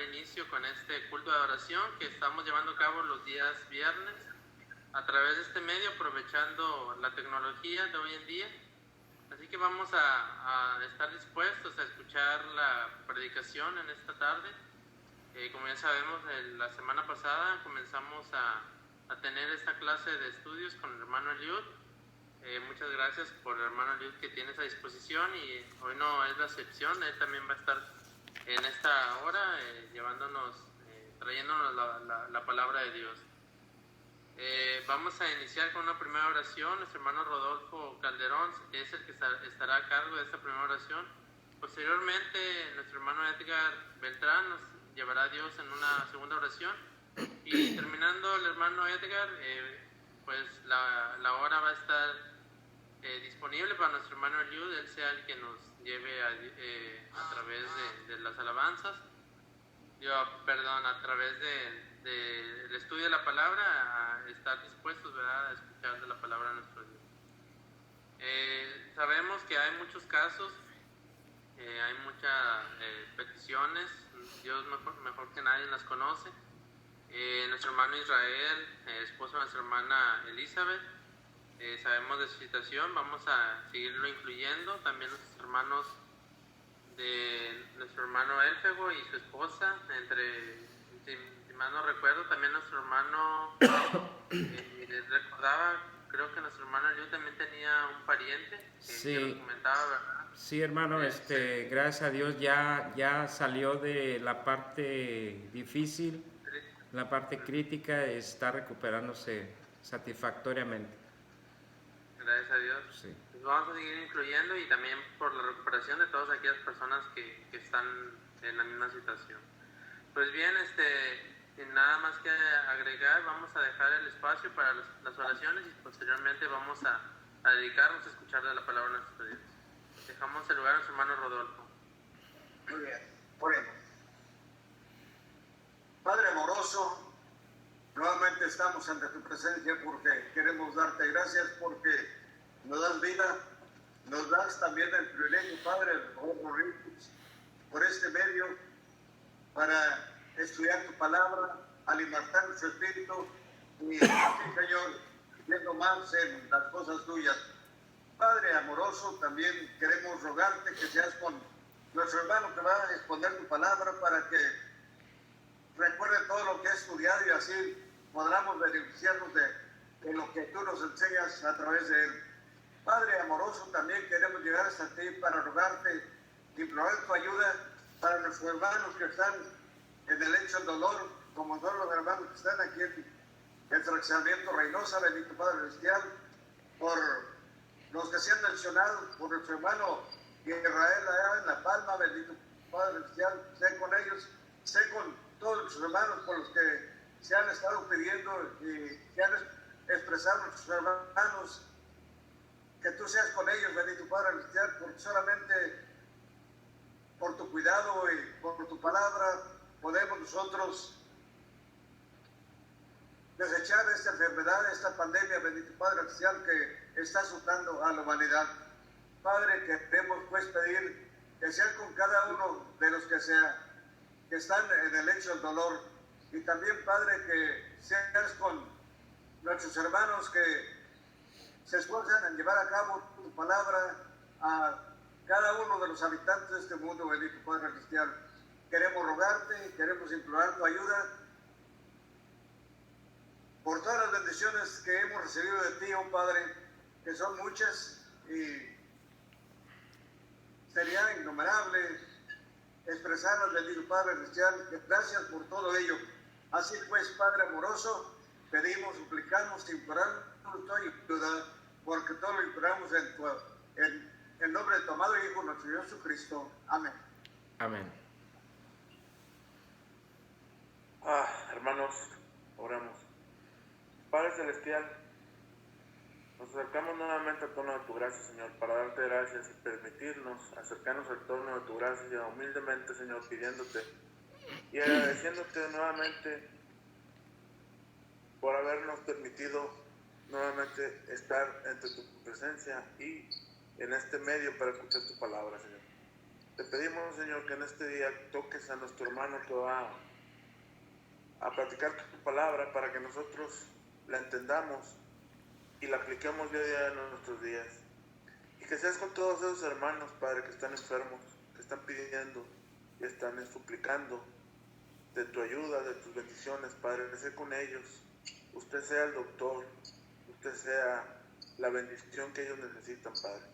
inicio con este culto de adoración que estamos llevando a cabo los días viernes a través de este medio, aprovechando la tecnología de hoy en día. Así que vamos a estar dispuestos a escuchar la predicación en esta tarde. Como ya sabemos, la semana pasada comenzamos a tener esta clase de estudios con el hermano Eliud. Muchas gracias por el hermano Eliud que tiene esa disposición, y hoy no es la excepción. Él también va a estar en esta hora trayéndonos la palabra de Dios. Vamos a iniciar con una primera oración. Nuestro hermano Rodolfo Calderón es el que estará a cargo de esta primera oración. Posteriormente, nuestro hermano Edgar Beltrán nos llevará a Dios en una segunda oración. Y terminando el hermano Edgar, pues la hora va a estar disponible para nuestro hermano Eliud. Él sea el que nos lleve a través de las alabanzas. A través del estudio de la palabra, a estar dispuestos, ¿verdad?, a escuchar de la palabra de nuestro Dios. Sabemos que hay muchos casos, hay muchas peticiones. Dios mejor que nadie las conoce. Nuestro hermano Israel, esposo de nuestra hermana Elizabeth, sabemos de su situación. Vamos a seguirlo incluyendo. También nuestros hermanos de nuestro hermano Elfego y su esposa, si mal no recuerdo, también nuestro hermano recordaba, creo que nuestro hermano yo también tenía un pariente que nos comentaba, ¿verdad? Sí, hermano, gracias a Dios ya salió de la parte difícil, la parte crítica, está recuperándose satisfactoriamente. Gracias a Dios. Sí. Pues vamos a seguir incluyendo, y también por la recuperación de todas aquellas personas que están en la misma situación. Pues bien, sin nada más que agregar, vamos a dejar el espacio para las oraciones, y posteriormente vamos a dedicarnos a escuchar de la palabra de nuestro Dios. Dejamos el lugar a nuestro hermano Rodolfo. Muy bien, oremos. Padre amoroso, nuevamente estamos ante tu presencia porque queremos darte gracias porque nos das vida, nos das también el privilegio, Padre, de poder morir por este medio para estudiar tu palabra, alimentar nuestro espíritu y así, Señor, viendo más en las cosas tuyas. Padre amoroso, también queremos rogarte que seas con nuestro hermano que va a exponer tu palabra para que recuerde todo lo que ha estudiado y así podamos beneficiarnos de lo que tú nos enseñas a través de él. Padre amoroso, también queremos llegar hasta ti para rogarte, implorar tu ayuda para nuestros hermanos que están en el lecho del dolor, como todos los hermanos que están aquí en Fraccionamiento Reynosa, bendito Padre Celestial, por los que se han mencionado, por nuestro hermano Israel allá en La Palma, bendito Padre Celestial, sé con ellos, sé con todos los hermanos por los que se han estado pidiendo y que han expresado nuestros hermanos, que tú seas con ellos, bendito Padre Celestial, porque solamente por tu cuidado y por tu palabra podemos nosotros desechar esta enfermedad, esta pandemia, bendito Padre Celestial, que está azotando a la humanidad. Padre, queremos pues pedir que seas con cada uno de los que están en el lecho del dolor, y también, Padre, que seas con nuestros hermanos que se esfuerzan en llevar a cabo tu palabra a cada uno de los habitantes de este mundo, bendito Padre Celestial. Queremos rogarte, queremos implorar tu ayuda por todas las bendiciones que hemos recibido de ti, oh Padre, que son muchas y sería innumerable expresarlas, bendito Padre Celestial. Gracias por todo ello. Así pues, Padre amoroso, pedimos, suplicamos, imploramos tu ayuda, porque todo lo imploramos en el nombre de tu amado Hijo, nuestro Dios Jesucristo. Amén. Amén. Hermanos, oramos. Padre Celestial, nos acercamos nuevamente al trono de tu gracia, Señor, para darte gracias y permitirnos acercarnos al trono de tu gracia humildemente, Señor, pidiéndote y agradeciéndote nuevamente por habernos permitido nuevamente estar entre tu presencia y en este medio para escuchar tu palabra, Señor. Te pedimos, Señor, que en este día toques a nuestro hermano que va a platicar tu palabra para que nosotros la entendamos y la apliquemos día a día en nuestros días. Y que seas con todos esos hermanos, Padre, que están enfermos, que están pidiendo y están suplicando de tu ayuda, de tus bendiciones, Padre. Que sea con ellos. Usted sea el doctor, usted sea la bendición que ellos necesitan, Padre.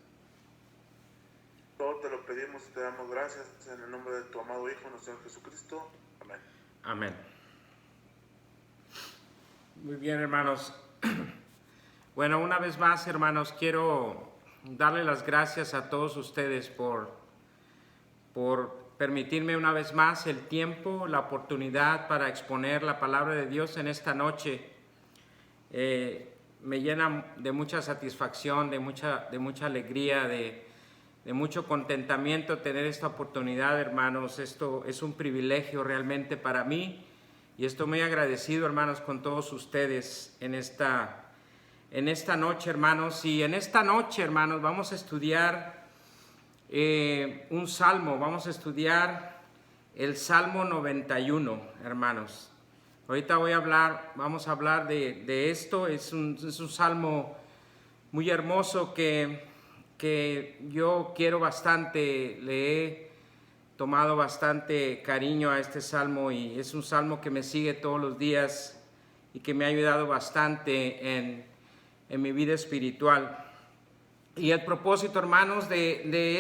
Todo te lo pedimos y te damos gracias en el nombre de tu amado Hijo, nuestro Señor Jesucristo. Amén. Amén. Muy bien, hermanos. Bueno, una vez más, hermanos, quiero darle las gracias a todos ustedes por permitirme una vez más el tiempo, la oportunidad para exponer la palabra de Dios en esta noche. Me llena de mucha satisfacción, de mucha alegría, de mucho contentamiento tener esta oportunidad, hermanos. Esto es un privilegio realmente para mí y estoy muy agradecido, hermanos, con todos ustedes en esta noche, hermanos. Y en esta noche, hermanos, vamos a estudiar un salmo. Vamos a estudiar el Salmo 91, hermanos. Ahorita vamos a hablar de esto. Es un salmo muy hermoso que yo quiero bastante. Le he tomado bastante cariño a este salmo y es un salmo que me sigue todos los días y que me ha ayudado bastante en mi vida espiritual. Y el propósito, hermanos, de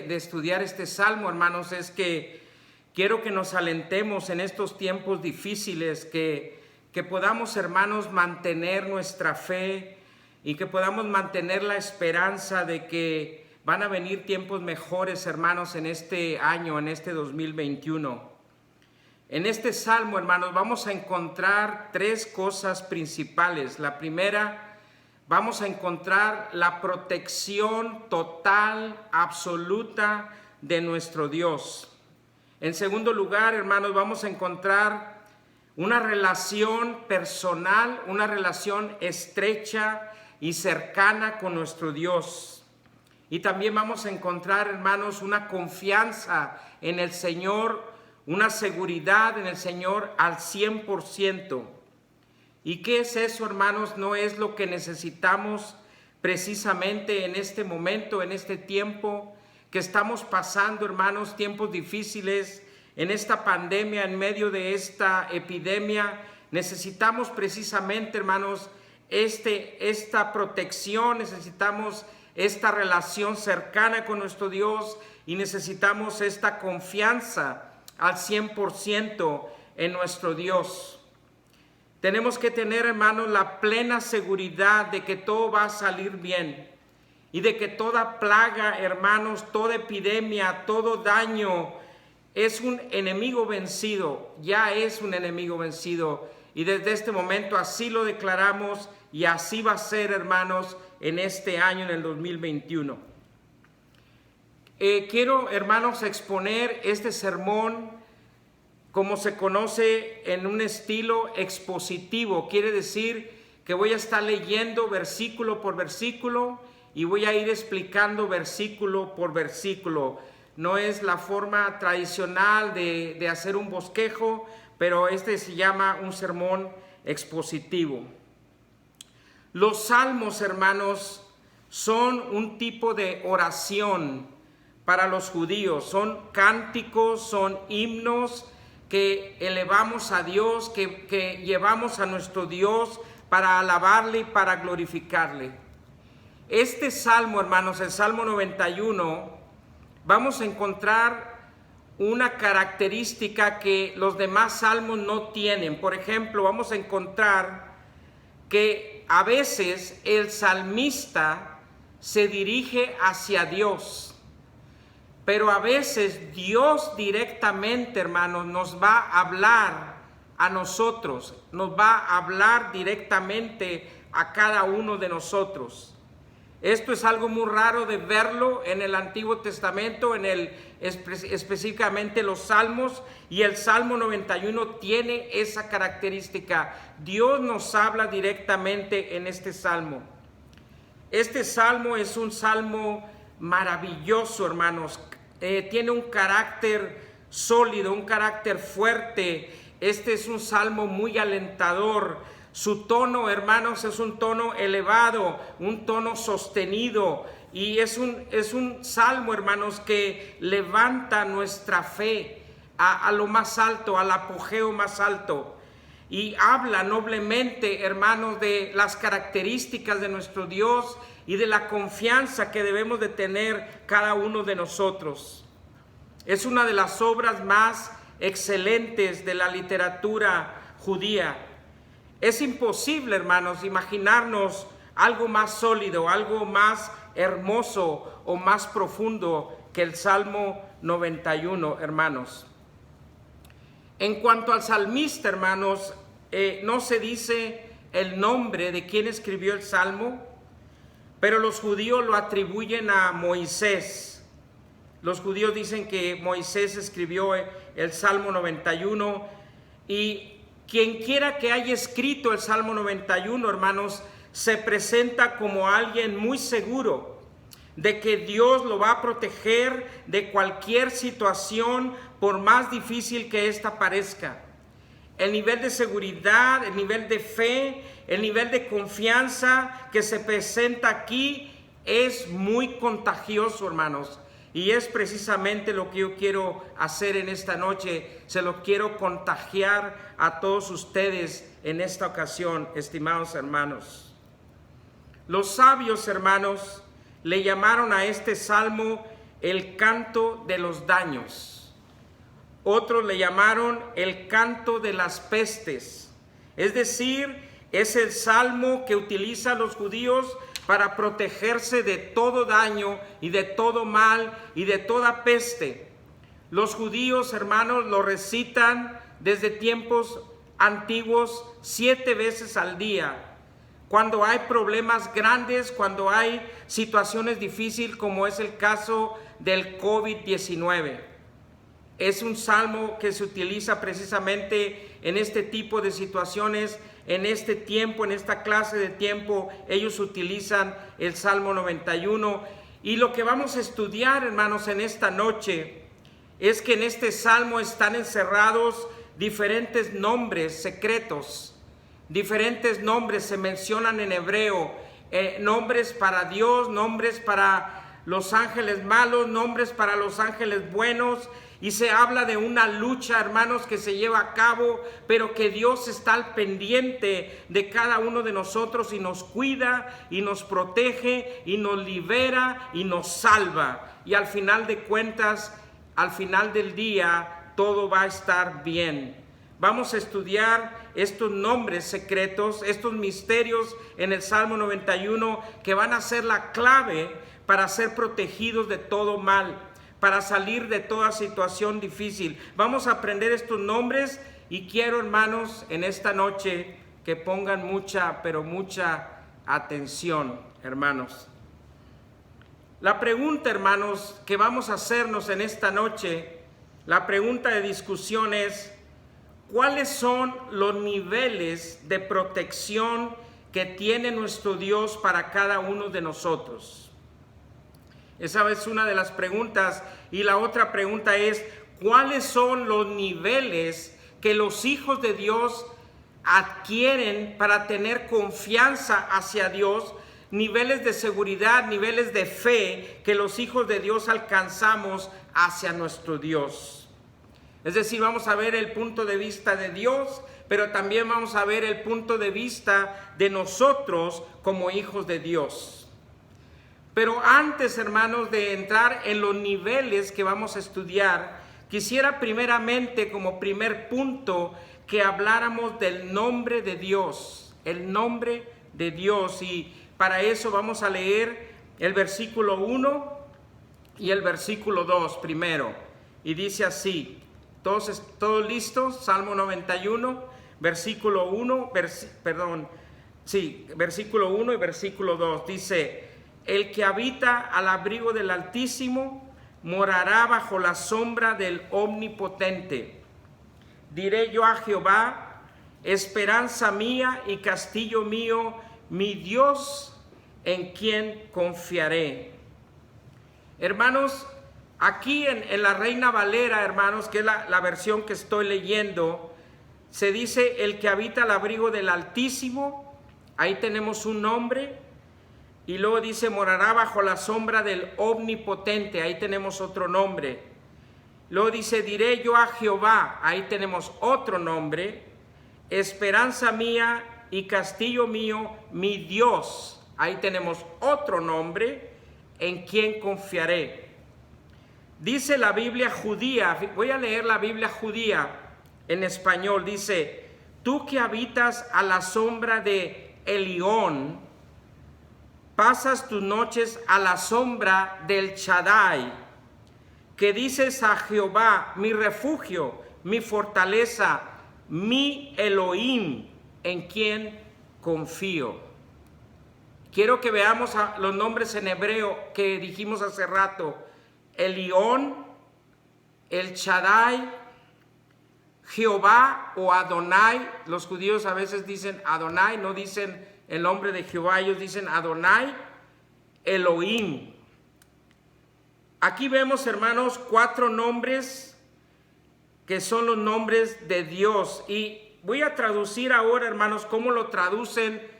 estudiar este salmo, hermanos, es que quiero que nos alentemos en estos tiempos difíciles, que podamos, hermanos, mantener nuestra fe y que podamos mantener la esperanza de que van a venir tiempos mejores, hermanos, en este año, en este 2021. En este salmo, hermanos, vamos a encontrar tres cosas principales. La primera, vamos a encontrar la protección total, absoluta de nuestro Dios. En segundo lugar, hermanos, vamos a encontrar una relación personal, una relación estrecha y cercana con nuestro Dios. Y también vamos a encontrar, hermanos, una confianza en el Señor, una seguridad en el Señor al 100%. ¿Y qué es eso, hermanos? No es lo que necesitamos precisamente en este momento, en este tiempo que estamos pasando, hermanos, tiempos difíciles, en esta pandemia, en medio de esta epidemia. Necesitamos precisamente, hermanos, esta protección, necesitamos esta relación cercana con nuestro Dios y necesitamos esta confianza al 100% en nuestro Dios. Tenemos que tener, hermanos, la plena seguridad de que todo va a salir bien y de que toda plaga, hermanos, toda epidemia, todo daño es un enemigo vencido, ya es un enemigo vencido. Y desde este momento así lo declaramos y así va a ser, hermanos, en este año, en el 2021. Quiero, hermanos, exponer este sermón como se conoce en un estilo expositivo. Quiere decir que voy a estar leyendo versículo por versículo y voy a ir explicando versículo por versículo. No es la forma tradicional de hacer un bosquejo, pero este se llama un sermón expositivo. Los salmos, hermanos, son un tipo de oración para los judíos. Son cánticos, son himnos que elevamos a Dios, que llevamos a nuestro Dios para alabarle y para glorificarle. Este salmo, hermanos, el Salmo 91, vamos a encontrar una característica que los demás salmos no tienen. Por ejemplo, vamos a encontrar que a veces el salmista se dirige hacia Dios, pero a veces Dios directamente, hermanos, nos va a hablar a nosotros, nos va a hablar directamente a cada uno de nosotros. Esto es algo muy raro de verlo en el Antiguo Testamento, específicamente los Salmos, y el Salmo 91 tiene esa característica. Dios nos habla directamente en este Salmo. Este Salmo es un Salmo maravilloso, hermanos. tiene un carácter sólido, un carácter fuerte. Este es un salmo muy alentador. Su tono, hermanos, es un tono elevado, un tono sostenido, y es un salmo, hermanos, que levanta nuestra fe a lo más alto, al apogeo más alto, y habla noblemente, hermanos, de las características de nuestro Dios y de la confianza que debemos de tener cada uno de nosotros. Es una de las obras más excelentes de la literatura judía. Es imposible, hermanos, imaginarnos algo más sólido, algo más hermoso o más profundo que el Salmo 91, hermanos. En cuanto al salmista, hermanos, no se dice el nombre de quien escribió el Salmo, pero los judíos lo atribuyen a Moisés. Los judíos dicen que Moisés escribió el Salmo 91, y quien quiera que haya escrito el Salmo 91, hermanos, se presenta como alguien muy seguro de que Dios lo va a proteger de cualquier situación, por más difícil que ésta parezca. El nivel de seguridad, el nivel de fe, el nivel de confianza que se presenta aquí es muy contagioso, hermanos. Y es precisamente lo que yo quiero hacer en esta noche. Se lo quiero contagiar a todos ustedes en esta ocasión, estimados hermanos. Los sabios, hermanos, le llamaron a este salmo el canto de los daños. Otros le llamaron el canto de las pestes. Es decir, es el salmo que utilizan los judíos para protegerse de todo daño y de todo mal y de toda peste. Los judíos, hermanos, lo recitan desde tiempos antiguos 7 veces al día. Cuando hay problemas grandes, cuando hay situaciones difíciles, como es el caso del COVID-19. Es un salmo que se utiliza precisamente en este tipo de situaciones, en este tiempo, en esta clase de tiempo. Ellos utilizan el Salmo 91. Y lo que vamos a estudiar, hermanos, en esta noche es que en este salmo están encerrados diferentes nombres secretos. Diferentes nombres se mencionan en hebreo, nombres para Dios, nombres para los ángeles malos, nombres para los ángeles buenos, y se habla de una lucha, hermanos, que se lleva a cabo, pero que Dios está al pendiente de cada uno de nosotros y nos cuida y nos protege y nos libera y nos salva. Y al final de cuentas, al final del día, todo va a estar bien. Vamos a estudiar estos nombres secretos, estos misterios en el Salmo 91 que van a ser la clave para ser protegidos de todo mal, para salir de toda situación difícil. Vamos a aprender estos nombres y quiero, hermanos, en esta noche que pongan mucha, pero mucha atención, hermanos. La pregunta, hermanos, que vamos a hacernos en esta noche, la pregunta de discusión es: ¿cuáles son los niveles de protección que tiene nuestro Dios para cada uno de nosotros? Esa es una de las preguntas. Y la otra pregunta es: ¿cuáles son los niveles que los hijos de Dios adquieren para tener confianza hacia Dios? Niveles de seguridad, niveles de fe que los hijos de Dios alcanzamos hacia nuestro Dios. Es decir, vamos a ver el punto de vista de Dios, pero también vamos a ver el punto de vista de nosotros como hijos de Dios. Pero antes, hermanos, de entrar en los niveles que vamos a estudiar, quisiera primeramente, como primer punto, que habláramos del nombre de Dios, el nombre de Dios. Y para eso vamos a leer el versículo 1 y el versículo 2 primero. Y dice así: ¿todos listos? Salmo 91, versículo 1, versículo 1 y versículo 2. Dice: el que habita al abrigo del Altísimo morará bajo la sombra del Omnipotente. Diré yo a Jehová, esperanza mía y castillo mío, mi Dios en quien confiaré. Hermanos, Aquí en la Reina Valera, hermanos, que es la versión que estoy leyendo, se dice el que habita al abrigo del Altísimo. Ahí tenemos un nombre. Y luego dice morará bajo la sombra del Omnipotente. Ahí tenemos otro nombre. Luego dice diré yo a Jehová. Ahí tenemos otro nombre. Esperanza mía y castillo mío, mi Dios. Ahí tenemos otro nombre. En quien confiaré. Dice la Biblia judía, voy a leer la Biblia judía en español, dice, tú que habitas a la sombra de Elión, pasas tus noches a la sombra del Shaddai, que dices a Jehová, mi refugio, mi fortaleza, mi Elohim, en quien confío. Quiero que veamos los nombres en hebreo que dijimos hace rato. Elión, el Shaddai, Jehová o Adonai. Los judíos a veces dicen Adonai, no dicen el nombre de Jehová, ellos dicen Adonai, Elohim. Aquí vemos, hermanos, 4 nombres que son los nombres de Dios. Y voy a traducir ahora, hermanos, cómo lo traducen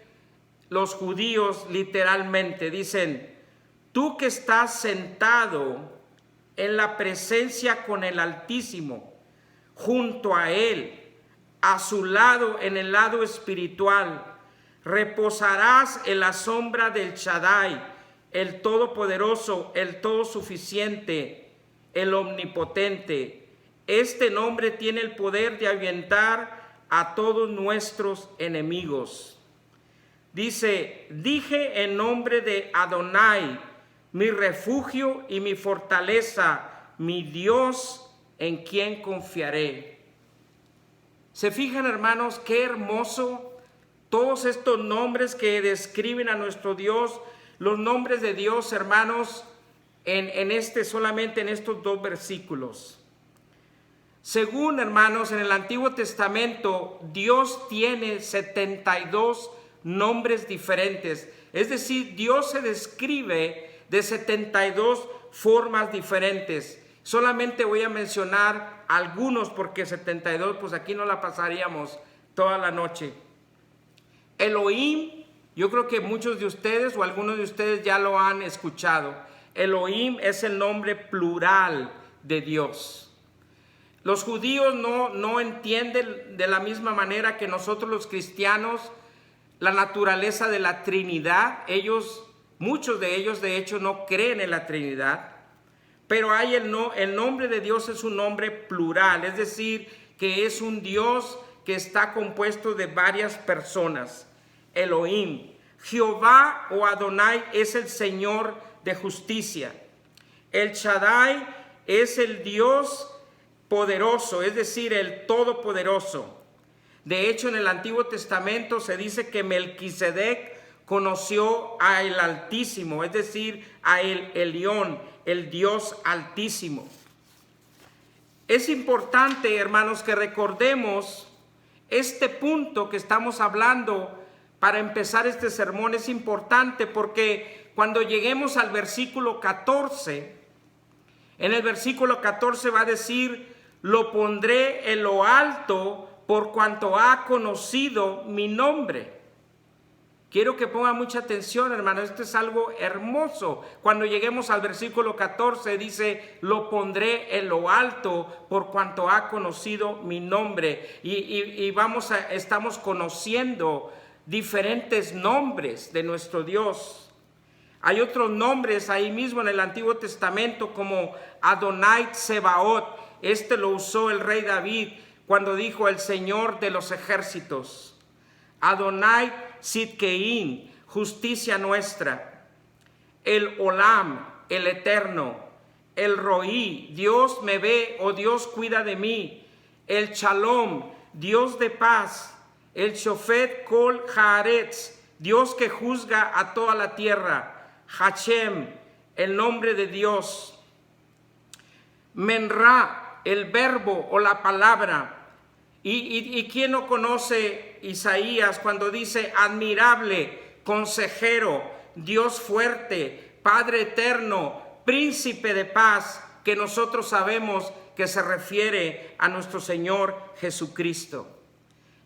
los judíos literalmente. Dicen, tú que estás sentado en la presencia con el Altísimo, junto a Él, a su lado en el lado espiritual, reposarás en la sombra del Shaddai, el Todopoderoso, el Todosuficiente, el Omnipotente. Este nombre tiene el poder de ahuyentar a todos nuestros enemigos. Dice, dije en nombre de Adonai, mi refugio y mi fortaleza, mi Dios en quien confiaré. ¿Se fijan, hermanos, qué hermoso? Todos estos nombres que describen a nuestro Dios, los nombres de Dios, hermanos, solamente en estos 2 versículos. Según, hermanos, en el Antiguo Testamento, Dios tiene 72 nombres diferentes. Es decir, Dios se describe de 72 formas diferentes. Solamente voy a mencionar algunos porque 72, pues aquí no la pasaríamos toda la noche. Elohim, yo creo que muchos de ustedes o algunos de ustedes ya lo han escuchado. Elohim es el nombre plural de Dios. Los judíos no entienden de la misma manera que nosotros los cristianos la naturaleza de la Trinidad. Muchos de ellos de hecho no creen en la Trinidad, pero el nombre de Dios es un nombre plural, es decir, que es un Dios que está compuesto de varias personas. Elohim. Jehová o Adonai es el Señor de justicia. El Shaddai es el Dios poderoso, es decir, el Todopoderoso. De hecho, en el Antiguo Testamento se dice que Melquisedec conoció al Altísimo, es decir, a el Elión, el Dios Altísimo. Es importante, hermanos, que recordemos este punto que estamos hablando para empezar este sermón. Es importante porque cuando lleguemos al versículo 14, en el versículo 14 va a decir, lo pondré en lo alto por cuanto ha conocido mi nombre. Quiero que pongan mucha atención, hermano, esto es algo hermoso. Cuando lleguemos al versículo 14 dice, lo pondré en lo alto por cuanto ha conocido mi nombre. Y estamos conociendo diferentes nombres de nuestro Dios. Hay otros nombres ahí mismo en el Antiguo Testamento como Adonai Tsebaot. Este lo usó el rey David cuando dijo el Señor de los ejércitos. Adonai Sidkein, justicia nuestra. El Olam, el eterno. El Roí, Dios me ve o Dios cuida de mí. El Shalom, Dios de paz. El Shofet Kol Haaretz, Dios que juzga a toda la tierra. Hashem, el nombre de Dios. Menra, el verbo o la palabra. ¿Y quién no conoce Isaías cuando dice admirable, consejero, Dios fuerte, Padre eterno, príncipe de paz, que nosotros sabemos que se refiere a nuestro Señor Jesucristo.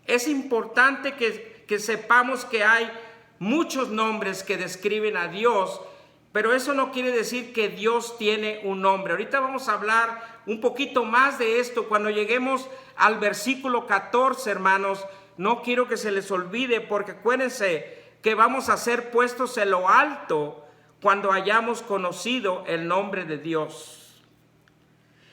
Es importante que sepamos que hay muchos nombres que describen a Dios, pero eso no quiere decir que Dios tiene un nombre. Ahorita vamos a hablar un poquito más de esto cuando lleguemos al versículo 14, hermanos. No quiero que se les olvide, porque acuérdense que vamos a ser puestos en lo alto cuando hayamos conocido el nombre de Dios.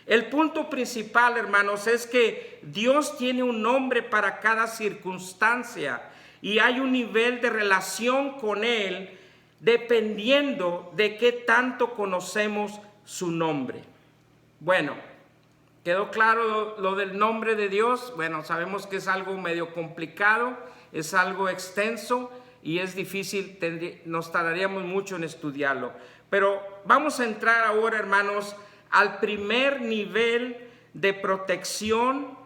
El punto principal, hermanos, es que Dios tiene un nombre para cada circunstancia y hay un nivel de relación con Él dependiendo de qué tanto conocemos su nombre. Bueno, ¿quedó claro lo del nombre de Dios? Bueno, sabemos que es algo medio complicado, es algo extenso y es difícil, nos tardaríamos mucho en estudiarlo. Pero vamos a entrar ahora, hermanos, al primer nivel de protección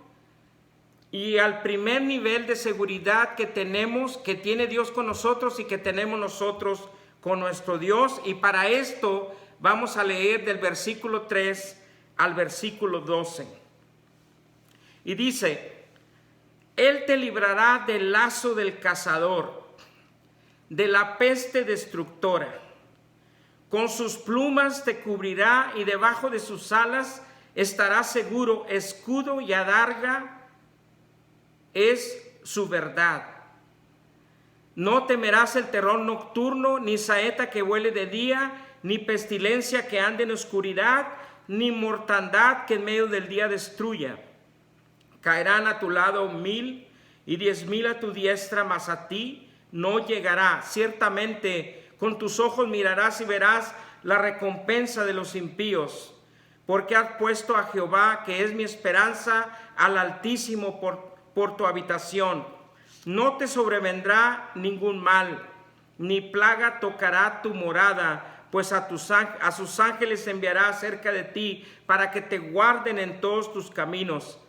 y al primer nivel de seguridad que tenemos, que tiene Dios con nosotros y que tenemos nosotros con nuestro Dios. Y para esto vamos a leer del versículo 3 al versículo 12. Y dice: Él te librará del lazo del cazador, de la peste destructora. Con sus plumas te cubrirá y debajo de sus alas estarás seguro. Escudo y adarga es su verdad. No temerás el terror nocturno, ni saeta que vuele de día, ni pestilencia que ande en oscuridad, ni mortandad que en medio del día destruya. Caerán a tu lado 1000 y 10,000 a tu diestra, mas a ti no llegará. Ciertamente con tus ojos mirarás y verás la recompensa de los impíos, porque has puesto a Jehová, que es mi esperanza, al Altísimo por tu habitación. No te sobrevendrá ningún mal, ni plaga tocará tu morada, pues a sus ángeles enviará acerca de ti, para que te guarden en todos tus caminos.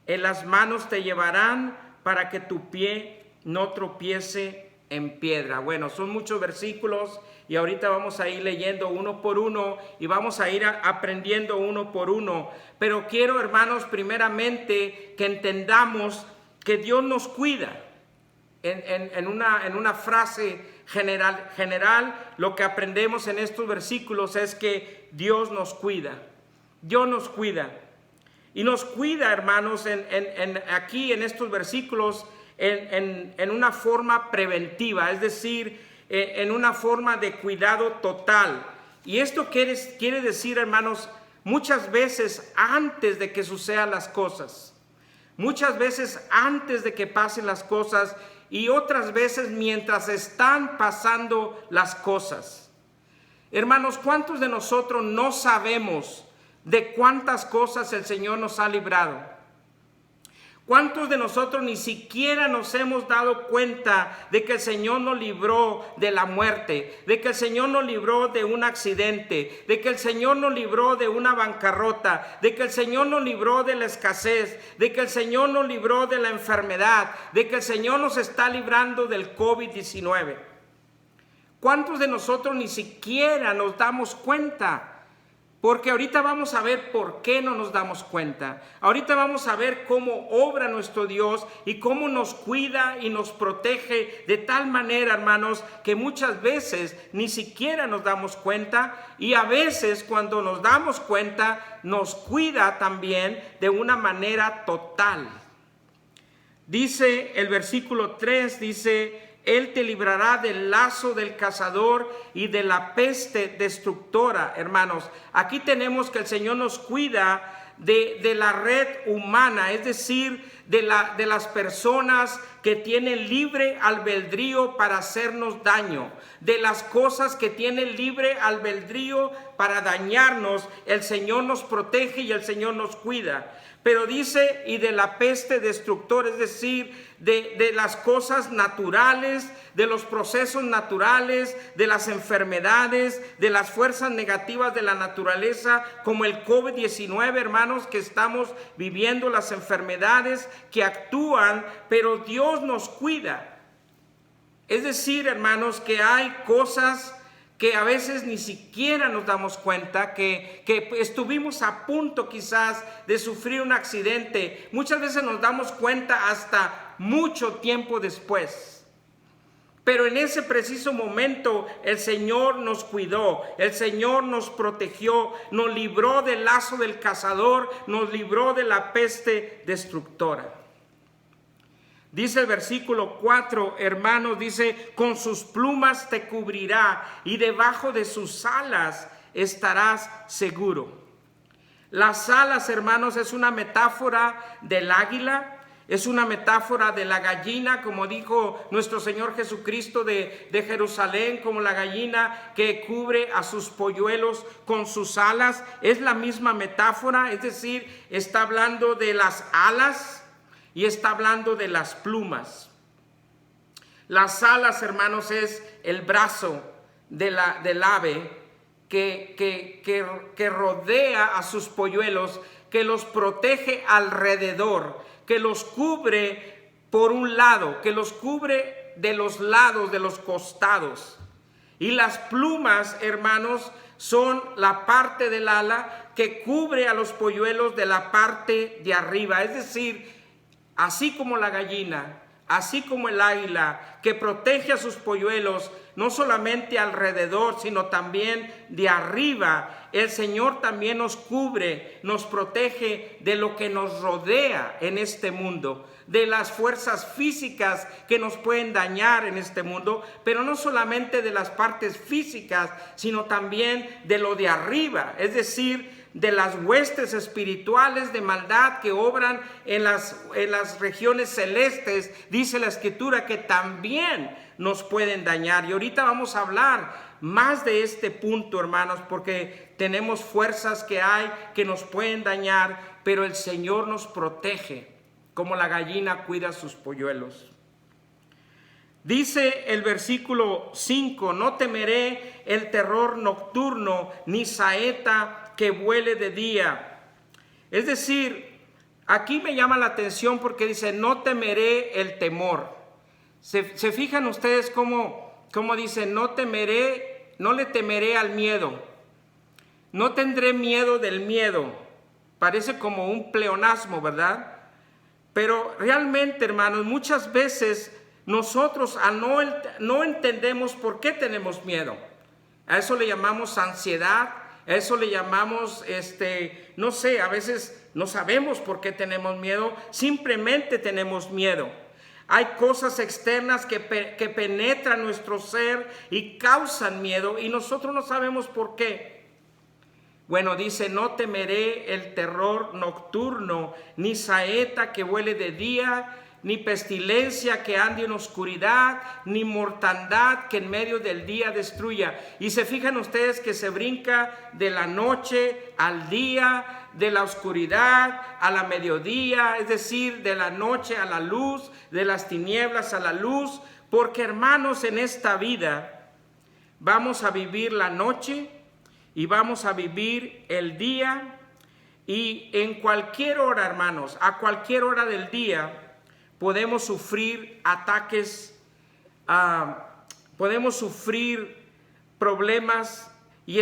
En las manos te llevarán, para que tu pie no tropiece en piedra. Bueno, son muchos versículos y ahorita vamos a ir leyendo uno por uno y vamos a ir aprendiendo uno por uno. Pero quiero, hermanos, primeramente que entendamos que Dios nos cuida. En una frase general, lo que aprendemos en estos versículos es que Dios nos cuida. Dios nos cuida. Y nos cuida, hermanos, aquí en estos versículos, en una forma preventiva, es decir, en una forma de cuidado total. Y esto quiere decir, hermanos, muchas veces antes de que sucedan las cosas, muchas veces antes de que pasen las cosas y otras veces mientras están pasando las cosas. Hermanos, ¿cuántos de nosotros no sabemos de cuántas cosas el Señor nos ha librado? ¿Cuántos de nosotros ni siquiera nos hemos dado cuenta de que el Señor nos libró de la muerte, de que el Señor nos libró de un accidente, de que el Señor nos libró de una bancarrota, de que el Señor nos libró de la escasez, de que el Señor nos libró de la enfermedad, de que el Señor nos está librando del COVID-19? ¿Cuántos de nosotros ni siquiera nos damos cuenta? Porque ahorita vamos a ver por qué no nos damos cuenta. Ahorita vamos a ver cómo obra nuestro Dios y cómo nos cuida y nos protege de tal manera, hermanos, que muchas veces ni siquiera nos damos cuenta, y a veces cuando nos damos cuenta nos cuida también de una manera total. Dice el versículo 3, dice: Él te librará del lazo del cazador y de la peste destructora. Hermanos, aquí tenemos que el Señor nos cuida de la red humana, es decir, de las personas que tienen libre albedrío para hacernos daño, de las cosas que tienen libre albedrío para dañarnos. El Señor nos protege y el Señor nos cuida. Pero dice, y de la peste destructora, es decir, de las cosas naturales, de los procesos naturales, de las enfermedades, de las fuerzas negativas de la naturaleza, como el COVID-19, hermanos, que estamos viviendo, las enfermedades que actúan, pero Dios nos cuida. Es decir, hermanos, que hay cosas que a veces ni siquiera nos damos cuenta, que estuvimos a punto quizás de sufrir un accidente. Muchas veces nos damos cuenta hasta mucho tiempo después. Pero en ese preciso momento el Señor nos cuidó, el Señor nos protegió, nos libró del lazo del cazador, nos libró de la peste destructora. Dice el versículo 4, hermanos, dice, con sus plumas te cubrirá y debajo de sus alas estarás seguro. Las alas, hermanos, es una metáfora del águila. Es una metáfora de la gallina, como dijo nuestro Señor Jesucristo de Jerusalén, como la gallina que cubre a sus polluelos con sus alas. Es la misma metáfora, es decir, está hablando de las alas y está hablando de las plumas. Las alas, hermanos, es el brazo del ave que rodea a sus polluelos, que los protege alrededor, que los cubre por un lado, que los cubre de los lados, de los costados. Y las plumas, hermanos, son la parte del ala que cubre a los polluelos de la parte de arriba. Es decir, así como la gallina, así como el águila, que protege a sus polluelos, no solamente alrededor, sino también de arriba, el Señor también nos cubre, nos protege de lo que nos rodea en este mundo, de las fuerzas físicas que nos pueden dañar en este mundo, pero no solamente de las partes físicas, sino también de lo de arriba, es decir, de las huestes espirituales de maldad que obran en las regiones celestes. Dice la Escritura que también nos pueden dañar. Y ahorita vamos a hablar más de este punto, hermanos, porque tenemos fuerzas que hay que nos pueden dañar, pero el Señor nos protege, como la gallina cuida a sus polluelos. Dice el versículo 5, no temeré el terror nocturno, ni saeta que vuele de día. Es decir, aquí me llama la atención porque dice, no temeré el temor. ¿Se fijan ustedes cómo dice, no le temeré al miedo? No tendré miedo del miedo. Parece como un pleonasmo, ¿verdad? Pero realmente, hermanos, muchas veces nosotros no entendemos por qué tenemos miedo. A eso le llamamos ansiedad, a eso le llamamos, no sé, a veces no sabemos por qué tenemos miedo, simplemente tenemos miedo. Hay cosas externas que penetran nuestro ser y causan miedo y nosotros no sabemos por qué. Bueno, dice, no temeré el terror nocturno, ni saeta que vuele de día, ni pestilencia que ande en oscuridad, ni mortandad que en medio del día destruya. Y se fijan ustedes que se brinca de la noche al día, de la oscuridad a la mediodía, es decir, de la noche a la luz, de las tinieblas a la luz, porque hermanos, en esta vida vamos a vivir la noche y vamos a vivir el día, y en cualquier hora, hermanos, a cualquier hora del día, podemos sufrir ataques, podemos sufrir problemas y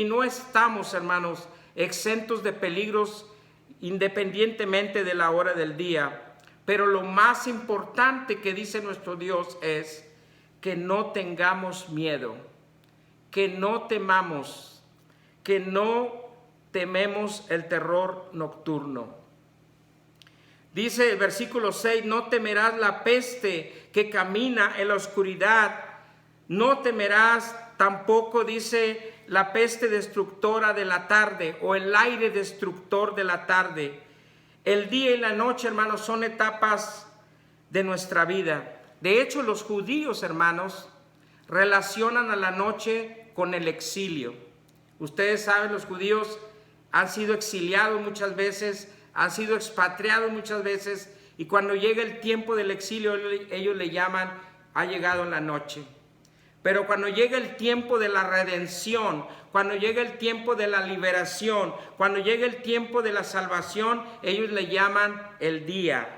no estamos, hermanos, exentos de peligros independientemente de la hora del día. Pero lo más importante que dice nuestro Dios es que no tengamos miedo, que no temamos, que no tememos el terror nocturno. Dice el versículo 6, no temerás la peste que camina en la oscuridad, no temerás tampoco, dice, la peste destructora de la tarde o el aire destructor de la tarde. El día y la noche, hermanos, son etapas de nuestra vida. De hecho, los judíos, hermanos, relacionan a la noche con el exilio. Ustedes saben, los judíos han sido exiliados muchas veces, han sido expatriados muchas veces, y cuando llega el tiempo del exilio, ellos le llaman, ha llegado la noche. Pero cuando llega el tiempo de la redención, cuando llega el tiempo de la liberación, cuando llega el tiempo de la salvación, ellos le llaman el día.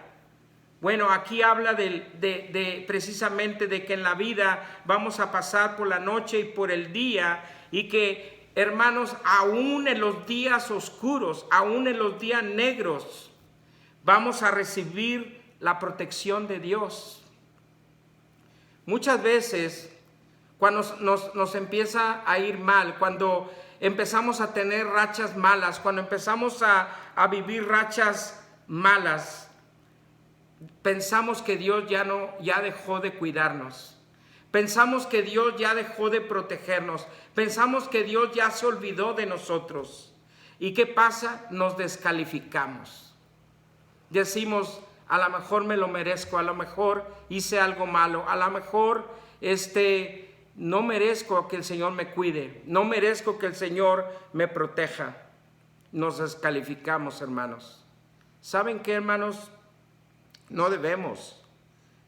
Bueno, aquí habla precisamente de que en la vida vamos a pasar por la noche y por el día, y que, hermanos, aún en los días oscuros, aún en los días negros, vamos a recibir la protección de Dios. Muchas veces, cuando nos empieza a ir mal, cuando empezamos a tener rachas malas, cuando empezamos a vivir rachas malas, pensamos que Dios ya dejó de cuidarnos. Pensamos que Dios ya dejó de protegernos. Pensamos que Dios ya se olvidó de nosotros. ¿Y qué pasa? Nos descalificamos. Decimos, a lo mejor me lo merezco, a lo mejor hice algo malo, a lo mejor no merezco que el Señor me cuide, no merezco que el Señor me proteja. Nos descalificamos, hermanos. ¿Saben qué, hermanos? No debemos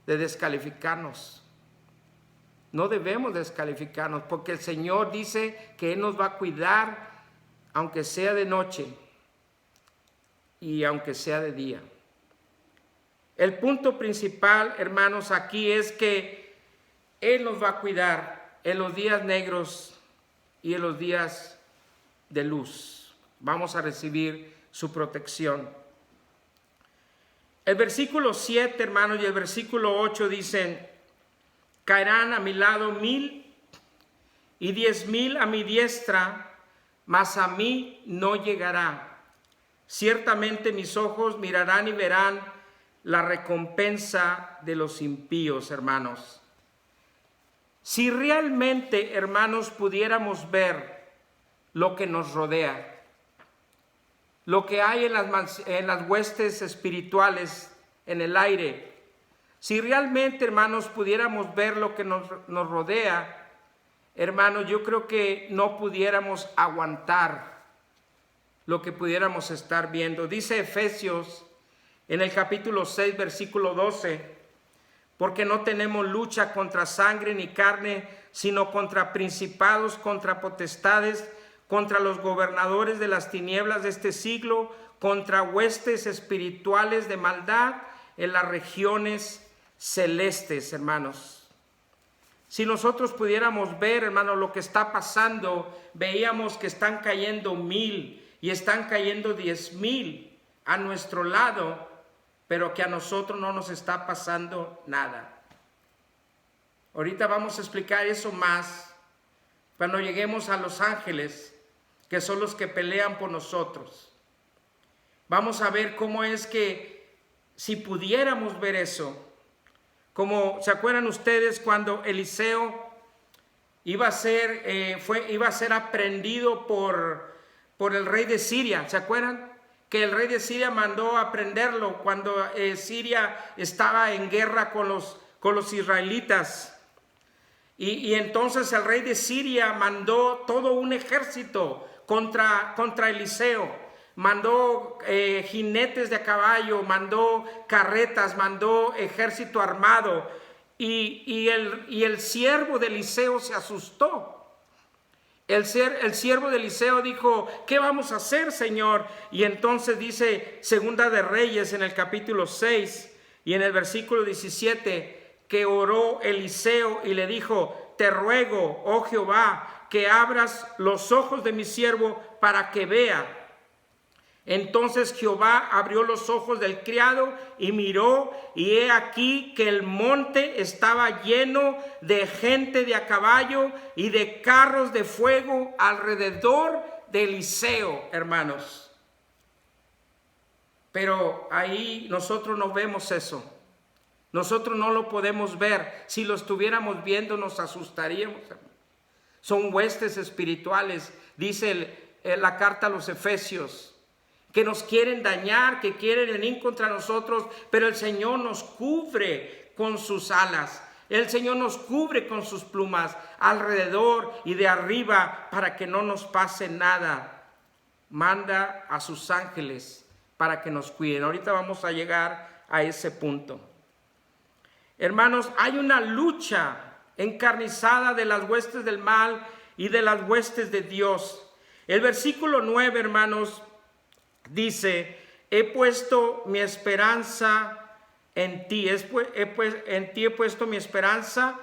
de descalificarnos. No debemos descalificarnos, porque el Señor dice que Él nos va a cuidar, aunque sea de noche y aunque sea de día. El punto principal, hermanos, aquí es que Él nos va a cuidar en los días negros y en los días de luz. Vamos a recibir su protección. El versículo 7, hermanos, y el versículo 8 dicen: caerán a mi lado 1000 y 10,000 a mi diestra, mas a mí no llegará. Ciertamente mis ojos mirarán y verán la recompensa de los impíos, hermanos. Si realmente, hermanos, pudiéramos ver lo que nos rodea, lo que hay en las huestes espirituales, en el aire, si realmente, hermanos, pudiéramos ver lo que nos rodea, hermanos, yo creo que no pudiéramos aguantar lo que pudiéramos estar viendo. Dice Efesios en el capítulo 6, versículo 12, porque no tenemos lucha contra sangre ni carne, sino contra principados, contra potestades, contra los gobernadores de las tinieblas de este siglo, contra huestes espirituales de maldad en las regiones celestes, hermanos. Si nosotros pudiéramos ver, hermanos, lo que está pasando, veíamos que están cayendo 1000 y están cayendo 10,000 a nuestro lado, pero que a nosotros no nos está pasando nada. Ahorita vamos a explicar eso más cuando lleguemos a los ángeles, que son los que pelean por nosotros. Vamos a ver cómo es que, si pudiéramos ver eso, como se acuerdan ustedes cuando Eliseo iba a ser aprendido por el rey de Siria. ¿Se acuerdan? Que el rey de Siria mandó a prenderlo cuando Siria estaba en guerra con los israelitas. Y entonces el rey de Siria mandó todo un ejército contra Eliseo. Mandó jinetes de caballo, mandó carretas, mandó ejército armado. Y el siervo de Eliseo se asustó. El siervo de Eliseo dijo: ¿qué vamos a hacer, Señor? Y entonces dice Segunda de Reyes en el capítulo 6 y en el versículo 17, que oró Eliseo y le dijo: te ruego, oh Jehová, que abras los ojos de mi siervo para que vea. Entonces Jehová abrió los ojos del criado y miró, y he aquí que el monte estaba lleno de gente de a caballo y de carros de fuego alrededor de Eliseo, hermanos. Pero ahí nosotros no vemos eso. Nosotros no lo podemos ver. Si lo estuviéramos viendo nos asustaríamos. Son huestes espirituales, dice la carta a los Efesios, que nos quieren dañar, que quieren venir contra nosotros, pero el Señor nos cubre con sus alas. El Señor nos cubre con sus plumas alrededor y de arriba para que no nos pase nada. Manda a sus ángeles para que nos cuiden. Ahorita vamos a llegar a ese punto. Hermanos, hay una lucha encarnizada de las huestes del mal y de las huestes de Dios. El versículo 9, hermanos, dice: he puesto mi esperanza en ti he puesto mi esperanza,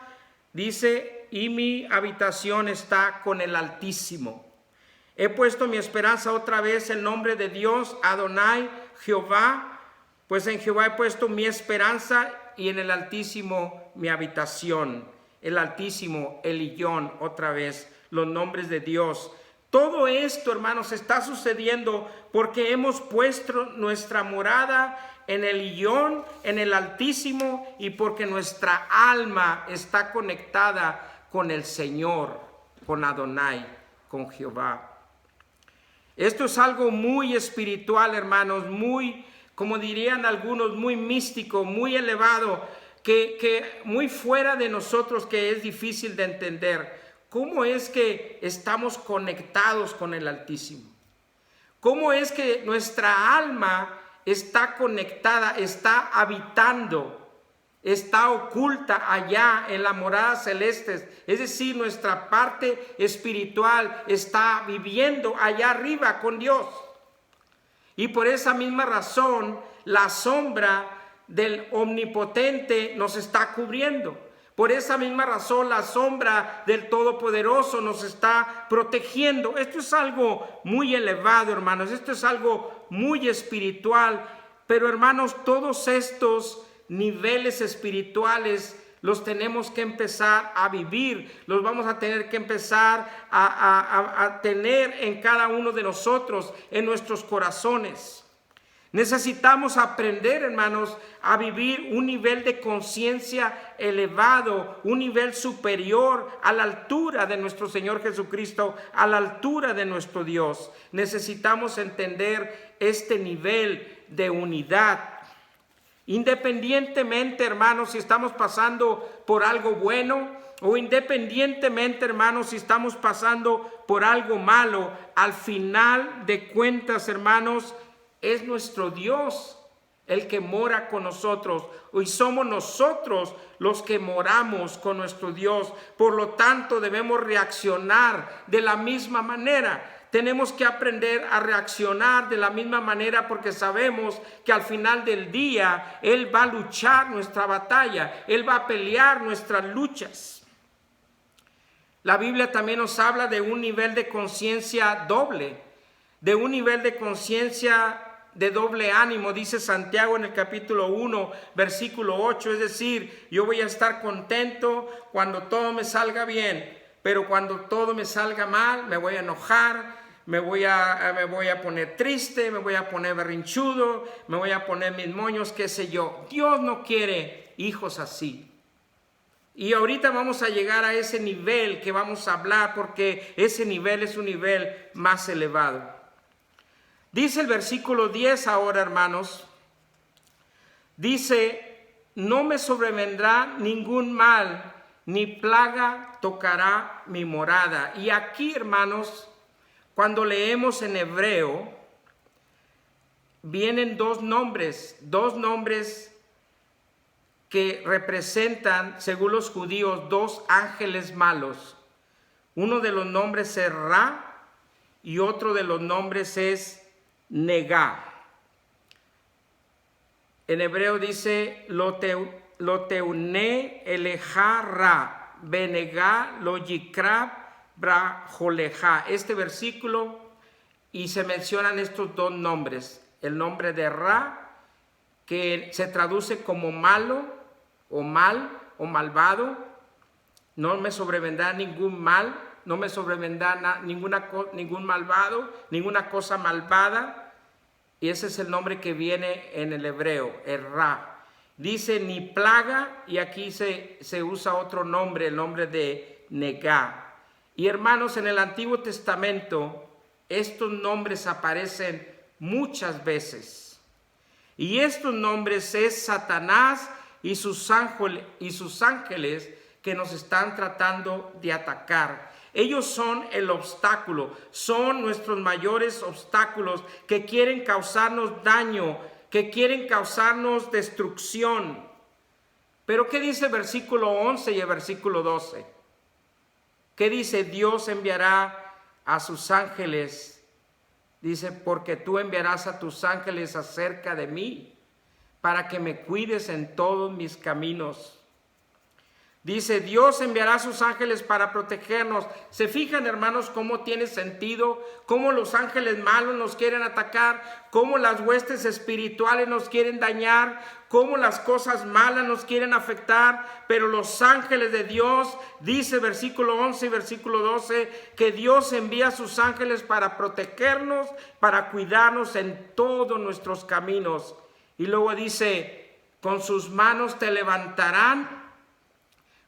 dice, y mi habitación está con el Altísimo. He puesto mi esperanza otra vez en el nombre de Dios, Adonai, Jehová, pues en Jehová he puesto mi esperanza y en el Altísimo mi habitación. El Altísimo, Eliyón, otra vez, los nombres de Dios. Todo esto, hermanos, está sucediendo porque hemos puesto nuestra morada en el Eliyón, en el Altísimo, y porque nuestra alma está conectada con el Señor, con Adonai, con Jehová. Esto es algo muy espiritual, hermanos, muy, como dirían algunos, muy místico, muy elevado, que muy fuera de nosotros, que es difícil de entender. ¿Cómo es que estamos conectados con el Altísimo? ¿Cómo es que nuestra alma está conectada, está habitando, está oculta allá en las moradas celestes? Es decir, nuestra parte espiritual está viviendo allá arriba con Dios. Y por esa misma razón, la sombra del Omnipotente nos está cubriendo. Por esa misma razón, la sombra del Todopoderoso nos está protegiendo. Esto es algo muy elevado, hermanos. Esto es algo muy espiritual. Pero, hermanos, todos estos niveles espirituales los tenemos que empezar a vivir. Los vamos a tener que empezar a tener en cada uno de nosotros, en nuestros corazones. Necesitamos aprender, hermanos, a vivir un nivel de conciencia elevado, un nivel superior a la altura de nuestro Señor Jesucristo, a la altura de nuestro Dios. Necesitamos entender este nivel de unidad. Independientemente, hermanos, si estamos pasando por algo bueno o independientemente, hermanos, si estamos pasando por algo malo, al final de cuentas, hermanos, es nuestro Dios el que mora con nosotros. Hoy somos nosotros los que moramos con nuestro Dios. Por lo tanto, debemos reaccionar de la misma manera. Tenemos que aprender a reaccionar de la misma manera porque sabemos que al final del día Él va a luchar nuestra batalla. Él va a pelear nuestras luchas. La Biblia también nos habla de un nivel de conciencia doble, de un nivel de conciencia de doble ánimo. Dice Santiago en el capítulo 1, versículo 8, es decir, yo voy a estar contento cuando todo me salga bien, pero cuando todo me salga mal, me voy a enojar, me voy a poner triste, me voy a poner berrinchudo, me voy a poner mis moños, qué sé yo. Dios no quiere hijos así. Y ahorita vamos a llegar a ese nivel que vamos a hablar, porque ese nivel es un nivel más elevado. Dice el versículo 10 ahora, hermanos, dice, no me sobrevendrá ningún mal, ni plaga tocará mi morada. Y aquí, hermanos, cuando leemos en hebreo, vienen dos nombres que representan, según los judíos, dos ángeles malos. Uno de los nombres es Ra y otro de los nombres es Negá. En hebreo dice Loteuné eleja Ra, Benegá lo yikrab brajoleja. Este versículo, y se mencionan estos dos nombres. El nombre de Ra, que se traduce como malo o mal o malvado. No me sobrevendrá ningún mal, no me sobrevendrá ningún malvado, ninguna cosa malvada. Y ese es el nombre que viene en el hebreo, el Ra. Dice ni plaga, y aquí se usa otro nombre, el nombre de Negá. Y hermanos, en el Antiguo Testamento, estos nombres aparecen muchas veces. Y estos nombres es Satanás y sus ángeles que nos están tratando de atacar. Ellos son el obstáculo, son nuestros mayores obstáculos que quieren causarnos daño, que quieren causarnos destrucción. Pero ¿qué dice el versículo 11 y el versículo 12? ¿Qué dice? Dios enviará a sus ángeles. Dice, porque tú enviarás a tus ángeles acerca de mí, para que me cuides en todos mis caminos. Dice, Dios enviará sus ángeles para protegernos. ¿Se fijan, hermanos, cómo tiene sentido? Cómo los ángeles malos nos quieren atacar, cómo las huestes espirituales nos quieren dañar, cómo las cosas malas nos quieren afectar. Pero los ángeles de Dios, dice versículo 11 y versículo 12, que Dios envía a sus ángeles para protegernos, para cuidarnos en todos nuestros caminos. Y luego dice, con sus manos te levantarán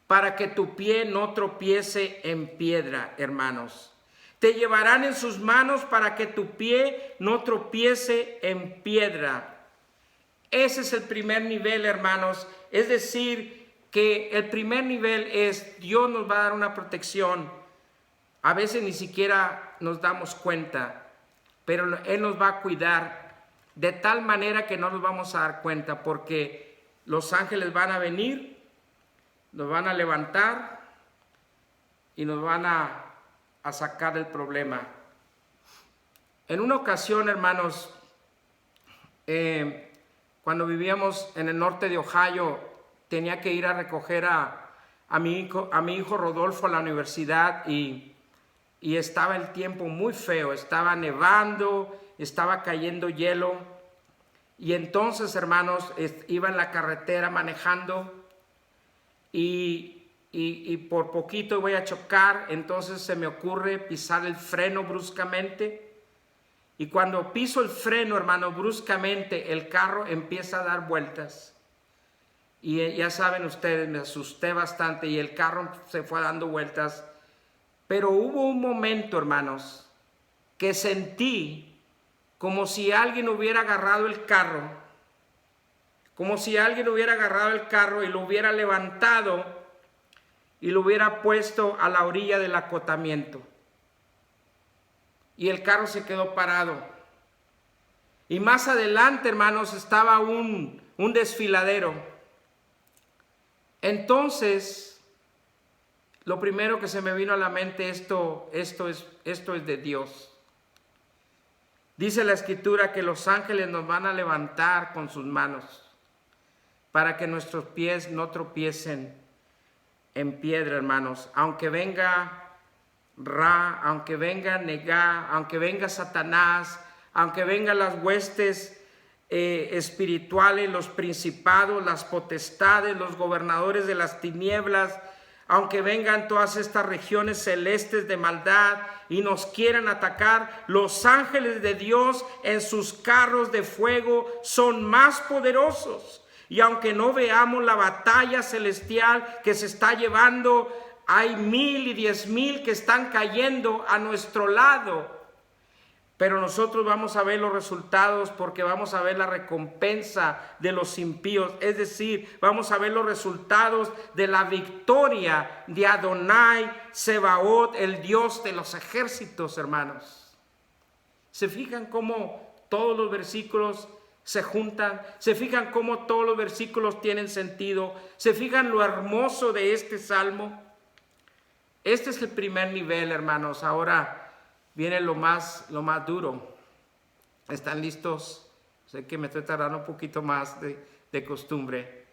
para que tu pie no tropiece en piedra, hermanos. Te llevarán en sus manos para que tu pie no tropiece en piedra. Ese es el primer nivel, hermanos. Es decir, que el primer nivel es Dios nos va a dar una protección. A veces ni siquiera nos damos cuenta, pero Él nos va a cuidar de tal manera que no nos vamos a dar cuenta, porque los ángeles van a venir, nos van a levantar y nos van a sacar del problema. En una ocasión, hermanos, cuando vivíamos en el norte de Ohio, tenía que ir a recoger a mi hijo Rodolfo a la universidad y estaba el tiempo muy feo, estaba nevando, estaba cayendo hielo. Y entonces, hermanos, iba en la carretera manejando y por poquito voy a chocar. Entonces se me ocurre pisar el freno bruscamente, y cuando piso el freno, hermano, bruscamente el carro empieza a dar vueltas, y ya saben ustedes, me asusté bastante y el carro se fue dando vueltas. Pero hubo un momento, hermanos, que sentí como si alguien hubiera agarrado el carro, como si alguien hubiera agarrado el carro y lo hubiera levantado y lo hubiera puesto a la orilla del acotamiento. Y el carro se quedó parado. Y más adelante, hermanos, estaba un desfiladero. Entonces, lo primero que se me vino a la mente, esto es de Dios. Dice la Escritura que los ángeles nos van a levantar con sus manos para que nuestros pies no tropiecen en piedra, hermanos. Aunque venga Ra, aunque venga Negá, aunque venga Satanás, aunque vengan las huestes espirituales, los principados, las potestades, los gobernadores de las tinieblas, aunque vengan todas estas regiones celestes de maldad y nos quieran atacar, los ángeles de Dios en sus carros de fuego son más poderosos. Y aunque no veamos la batalla celestial que se está llevando, hay 1,000 y 10,000 que están cayendo a nuestro lado. Pero nosotros vamos a ver los resultados, porque vamos a ver la recompensa de los impíos. Es decir, vamos a ver los resultados de la victoria de Adonai Sebaot, el Dios de los ejércitos, hermanos. ¿Se fijan cómo todos los versículos se juntan? ¿Se fijan cómo todos los versículos tienen sentido? ¿Se fijan lo hermoso de este salmo? Este es el primer nivel, hermanos. Ahora viene lo más duro. ¿Están listos? Sé que me estoy tardando un poquito más de costumbre.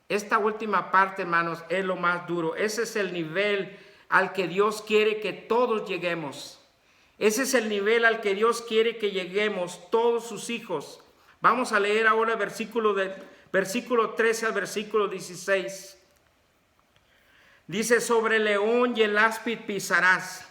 Esta última parte, hermanos, es lo más duro. Ese es el nivel al que Dios quiere que todos lleguemos. Ese es el nivel al que Dios quiere que lleguemos todos sus hijos. Vamos a leer ahora el versículo 13 al versículo 16. Dice, sobre el león y el áspid pisarás,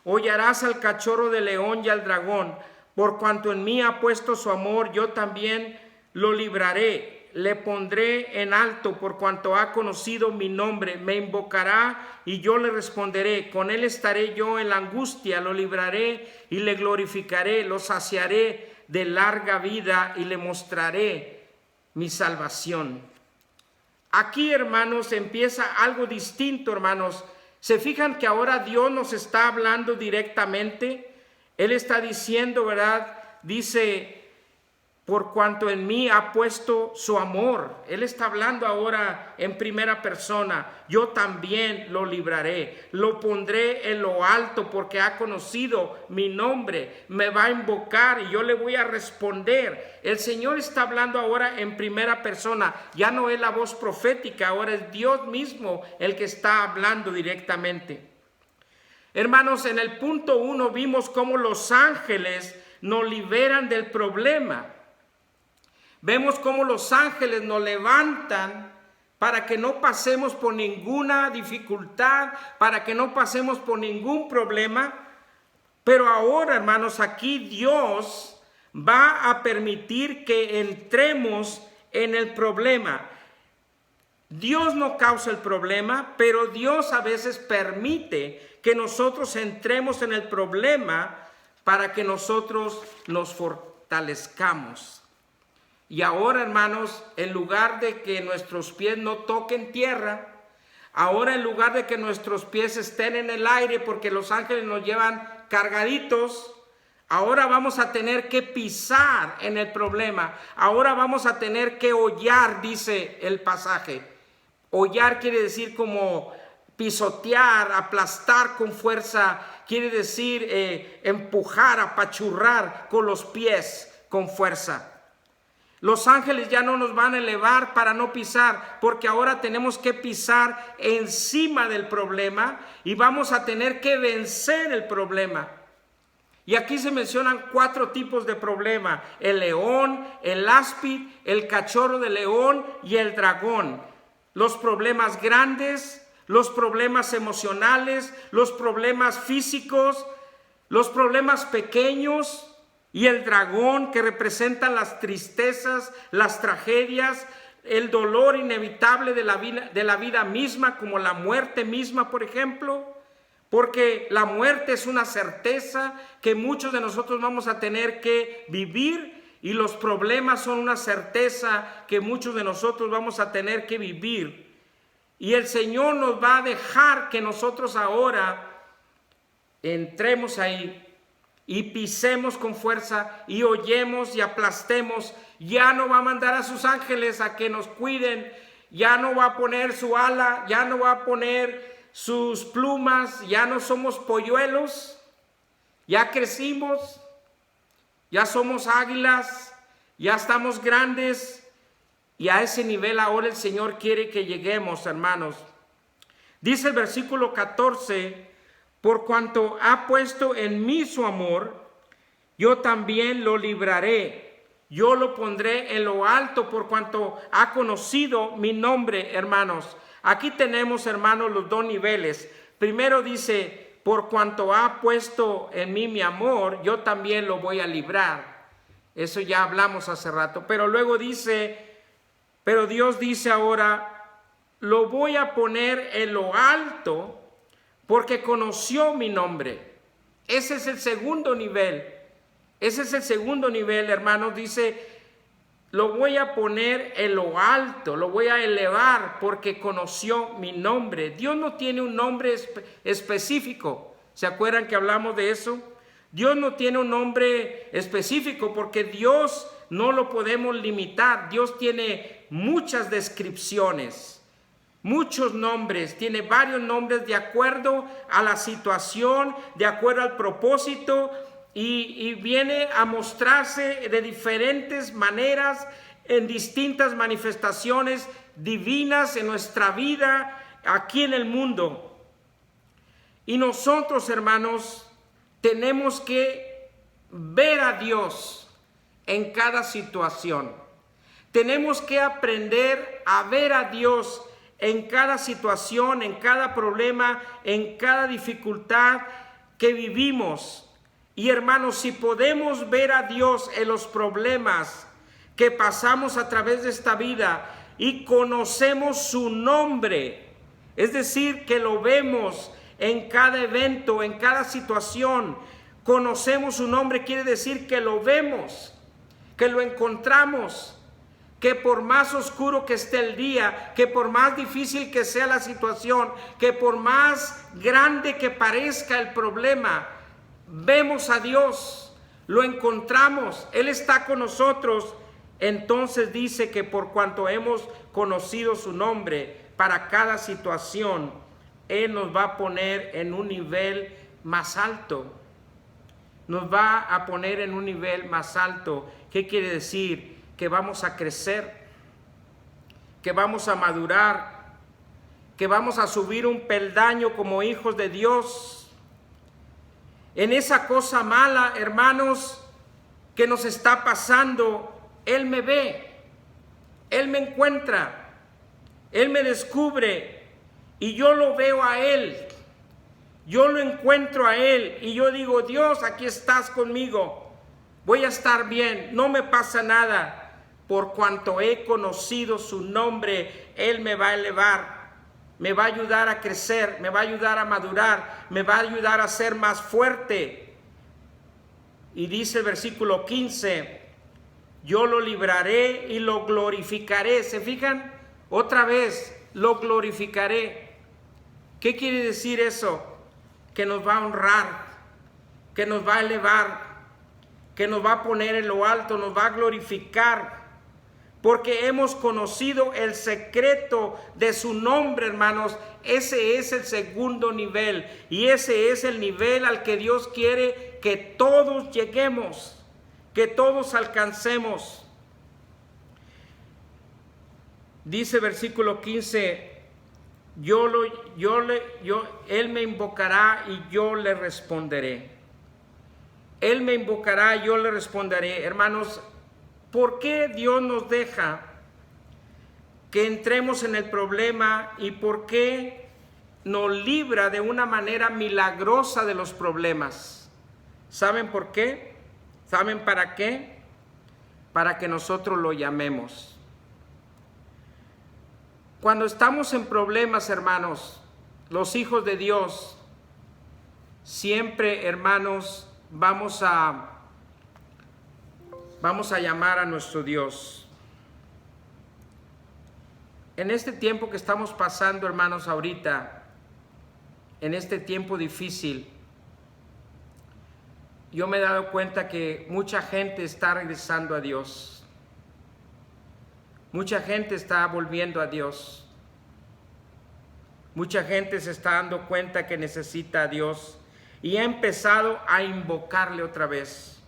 hollarás al cachorro del león y al dragón, por cuanto en mí ha puesto su amor, yo también lo libraré, le pondré en alto por cuanto ha conocido mi nombre, me invocará y yo le responderé, con él estaré yo en la angustia, lo libraré y le glorificaré, lo saciaré de larga vida y le mostraré mi salvación. Aquí, hermanos, empieza algo distinto, hermanos. ¿Se fijan que ahora Dios nos está hablando directamente? Él está diciendo, ¿verdad? Dice, por cuanto en mí ha puesto su amor. Él está hablando ahora en primera persona. Yo también lo libraré, lo pondré en lo alto porque ha conocido mi nombre. Me va a invocar y yo le voy a responder. El Señor está hablando ahora en primera persona. Ya no es la voz profética, ahora es Dios mismo el que está hablando directamente. Hermanos, en el punto 1 vimos cómo los ángeles nos liberan del problema. Vemos cómo los ángeles nos levantan para que no pasemos por ninguna dificultad, para que no pasemos por ningún problema. Pero ahora, hermanos, aquí Dios va a permitir que entremos en el problema. Dios no causa el problema, pero Dios a veces permite que nosotros entremos en el problema para que nosotros nos fortalezcamos. Y ahora, hermanos, en lugar de que nuestros pies no toquen tierra, ahora en lugar de que nuestros pies estén en el aire porque los ángeles nos llevan cargaditos, ahora vamos a tener que pisar en el problema. Ahora vamos a tener que hollar, dice el pasaje. Hollar quiere decir como pisotear, aplastar con fuerza, quiere decir empujar, apachurrar con los pies con fuerza. Los ángeles ya no nos van a elevar para no pisar, porque ahora tenemos que pisar encima del problema y vamos a tener que vencer el problema. Y aquí se mencionan 4 tipos de problema: el león, el áspid, el cachorro de león y el dragón. Los problemas grandes, los problemas emocionales, los problemas físicos, los problemas pequeños y el dragón, que representan las tristezas, las tragedias, el dolor inevitable de la vida misma, como la muerte misma, por ejemplo, porque la muerte es una certeza que muchos de nosotros vamos a tener que vivir, y los problemas son una certeza que muchos de nosotros vamos a tener que vivir. Y el Señor nos va a dejar que nosotros ahora entremos ahí y pisemos con fuerza y hollemos y aplastemos. Ya no va a mandar a sus ángeles a que nos cuiden, ya no va a poner su ala, ya no va a poner sus plumas, ya no somos polluelos, ya crecimos, ya somos águilas, ya estamos grandes, y a ese nivel ahora el Señor quiere que lleguemos, hermanos. Dice el versículo 14: por cuanto ha puesto en mí su amor, yo también lo libraré. Yo lo pondré en lo alto por cuanto ha conocido mi nombre, hermanos. Aquí tenemos, hermanos, los 2 niveles. Primero dice, por cuanto ha puesto en mí mi amor, yo también lo voy a librar. Eso ya hablamos hace rato. Pero luego dice, pero Dios dice ahora, lo voy a poner en lo alto porque conoció mi nombre. Ese es el segundo nivel. Ese es el segundo nivel, hermanos. Dice, lo voy a poner en lo alto, lo voy a elevar porque conoció mi nombre. Dios no tiene un nombre específico. ¿Se acuerdan que hablamos de eso? Dios no tiene un nombre específico porque Dios no lo podemos limitar. Dios tiene muchas descripciones. Muchos nombres, tiene varios nombres de acuerdo a la situación, de acuerdo al propósito, y viene a mostrarse de diferentes maneras, en distintas manifestaciones divinas en nuestra vida, aquí en el mundo. Y nosotros, hermanos, tenemos que ver a Dios en cada situación. Tenemos que aprender a ver a Dios en cada situación, en cada problema, en cada dificultad que vivimos. Y hermanos, si podemos ver a Dios en los problemas que pasamos a través de esta vida y conocemos su nombre, es decir, que lo vemos en cada evento, en cada situación, conocemos su nombre, quiere decir que lo vemos, que lo encontramos, que por más oscuro que esté el día, que por más difícil que sea la situación, que por más grande que parezca el problema, vemos a Dios, lo encontramos, Él está con nosotros. Entonces dice que por cuanto hemos conocido su nombre, para cada situación, Él nos va a poner en un nivel más alto. Nos va a poner en un nivel más alto. ¿Qué quiere decir? Que vamos a crecer, que vamos a madurar, que vamos a subir un peldaño como hijos de Dios. En esa cosa mala, hermanos, que nos está pasando, Él me ve, Él me encuentra, Él me descubre y yo lo veo a Él, yo lo encuentro a Él y yo digo, Dios, aquí estás conmigo, voy a estar bien, no me pasa nada. Por cuanto he conocido su nombre, Él me va a elevar, me va a ayudar a crecer, me va a ayudar a madurar, me va a ayudar a ser más fuerte. Y dice el versículo 15, yo lo libraré y lo glorificaré. ¿Se fijan? Otra vez, lo glorificaré. ¿Qué quiere decir eso? Que nos va a honrar, que nos va a elevar, que nos va a poner en lo alto, nos va a glorificar. Porque hemos conocido el secreto de su nombre, hermanos. Ese es el segundo nivel. Y ese es el nivel al que Dios quiere que todos lleguemos, que todos alcancemos. Dice versículo 15, Él me invocará y yo le responderé. Él me invocará y yo le responderé. Hermanos, ¿por qué Dios nos deja que entremos en el problema y por qué nos libra de una manera milagrosa de los problemas? ¿Saben por qué? ¿Saben para qué? Para que nosotros lo llamemos. Cuando estamos en problemas, hermanos, los hijos de Dios, siempre, hermanos, vamos a llamar a nuestro Dios. En este tiempo que estamos pasando, hermanos, ahorita, en este tiempo difícil, yo me he dado cuenta que mucha gente está regresando a Dios. Mucha gente está volviendo a Dios. Mucha gente se está dando cuenta que necesita a Dios y ha empezado a invocarle otra vez.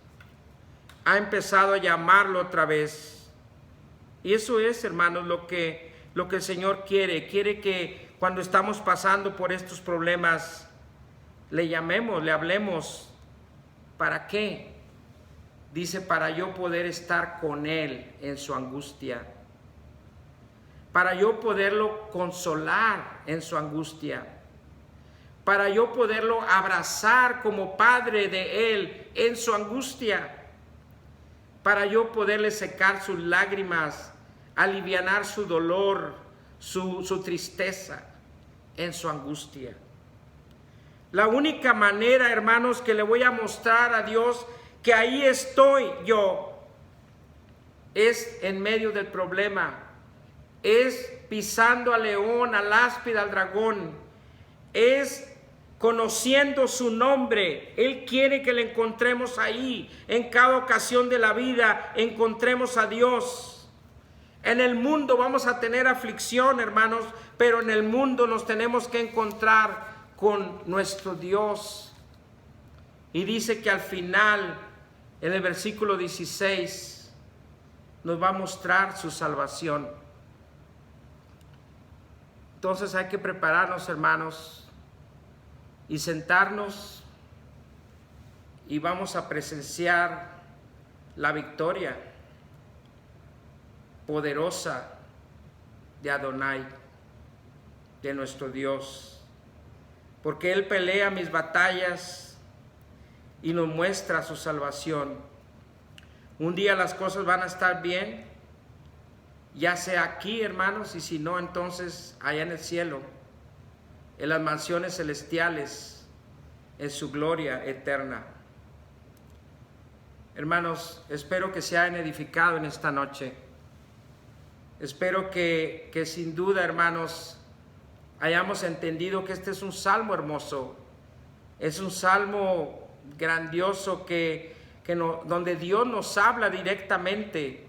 Ha empezado a llamarlo otra vez. Y eso es, hermanos, lo que el Señor quiere. Quiere que cuando estamos pasando por estos problemas, le llamemos, le hablemos. ¿Para qué? Dice, para yo poder estar con Él en su angustia. Para yo poderlo consolar en su angustia. Para yo poderlo abrazar como padre de Él en su angustia. Para yo poderle secar sus lágrimas, alivianar su dolor, su tristeza en su angustia. La única manera, hermanos, que le voy a mostrar a Dios que ahí estoy yo, es en medio del problema, es pisando al león, al áspid, al dragón, es conociendo su nombre. Él quiere que le encontremos ahí. En cada ocasión de la vida encontremos a Dios. En el mundo vamos a tener aflicción, hermanos, pero en el mundo nos tenemos que encontrar con nuestro Dios. Y dice que al final, en el versículo 16, nos va a mostrar su salvación. Entonces hay que prepararnos, hermanos, y sentarnos y vamos a presenciar la victoria poderosa de Adonai, de nuestro Dios, porque Él pelea mis batallas y nos muestra su salvación. Un día las cosas van a estar bien, ya sea aquí, hermanos, y si no, entonces allá en el cielo, en las mansiones celestiales, en su gloria eterna. Hermanos, espero que se hayan edificado en esta noche. Espero que sin duda, hermanos, hayamos entendido que este es un salmo hermoso. Es un salmo grandioso que donde Dios nos habla directamente,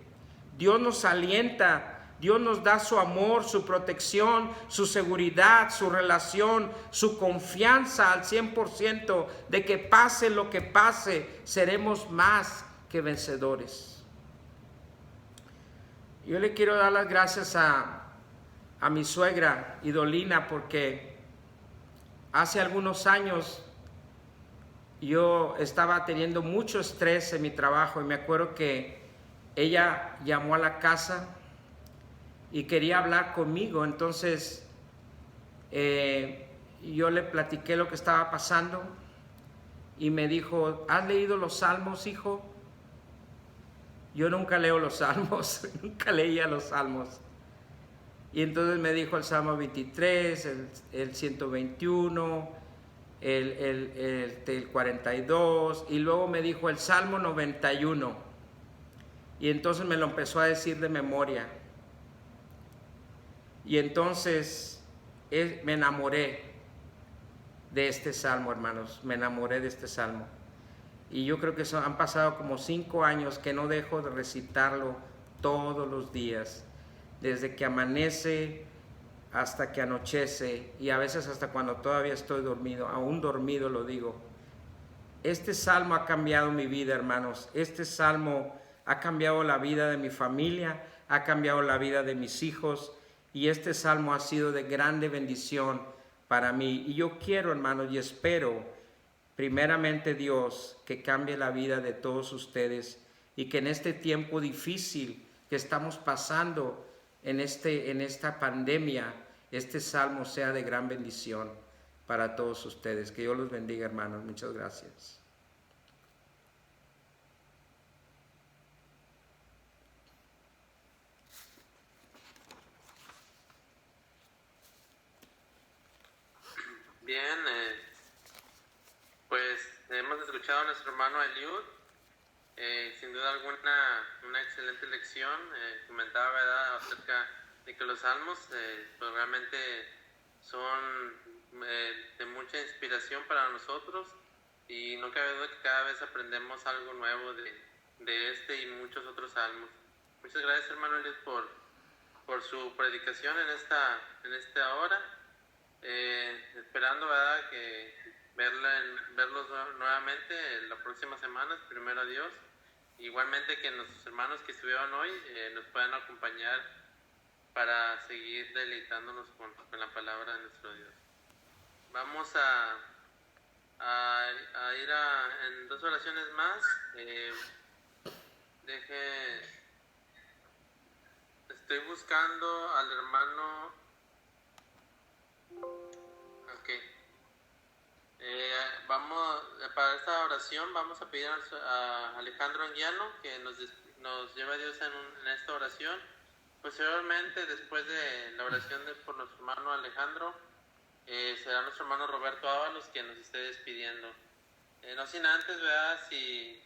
Dios nos alienta, Dios nos da su amor, su protección, su seguridad, su relación, su confianza al 100% de que pase lo que pase, seremos más que vencedores. Yo le quiero dar las gracias a mi suegra Idolina, porque hace algunos años yo estaba teniendo mucho estrés en mi trabajo y me acuerdo que ella llamó a la casa y quería hablar conmigo. Entonces yo le platiqué lo que estaba pasando y me dijo: ¿has leído los salmos, hijo? Yo nunca leo los salmos, nunca leía los salmos. Y entonces me dijo el Salmo 23, el 121, el 42, y luego me dijo el Salmo 91. Y entonces me lo empezó a decir de memoria. Y entonces me enamoré de este salmo, hermanos, me enamoré de este salmo. Y yo creo que han pasado como 5 años que no dejo de recitarlo todos los días, desde que amanece hasta que anochece, y a veces hasta cuando todavía estoy dormido, aún dormido lo digo. Este salmo ha cambiado mi vida, hermanos. Este salmo ha cambiado la vida de mi familia, ha cambiado la vida de mis hijos, y este salmo ha sido de grande bendición para mí. Y yo quiero, hermanos, y espero primeramente, Dios, que cambie la vida de todos ustedes, y que en este tiempo difícil que estamos pasando en esta pandemia, este salmo sea de gran bendición para todos ustedes. Que Dios los bendiga, hermanos. Muchas gracias. Bien, pues hemos escuchado a nuestro hermano Eliud. Sin duda alguna, una excelente lección. Comentaba, ¿verdad?, acerca de que los salmos pues realmente son de mucha inspiración para nosotros, y no cabe duda que cada vez aprendemos algo nuevo de este y muchos otros salmos. Muchas gracias, hermano Eliud, por su predicación en esta hora. Esperando, ¿verdad?, que verlos nuevamente la próxima semana, primero Dios. Igualmente que nuestros hermanos que estuvieron hoy nos puedan acompañar para seguir deleitándonos con la palabra de nuestro Dios. Vamos a ir en 2 oraciones más. Estoy buscando al hermano. Ok. Para esta oración vamos a pedir a Alejandro Anguiano que nos lleve a Dios en esta oración. Posteriormente, después de la oración por nuestro hermano Alejandro, será nuestro hermano Roberto Ábalos quien nos esté despidiendo. No sin antes, ¿verdad?, si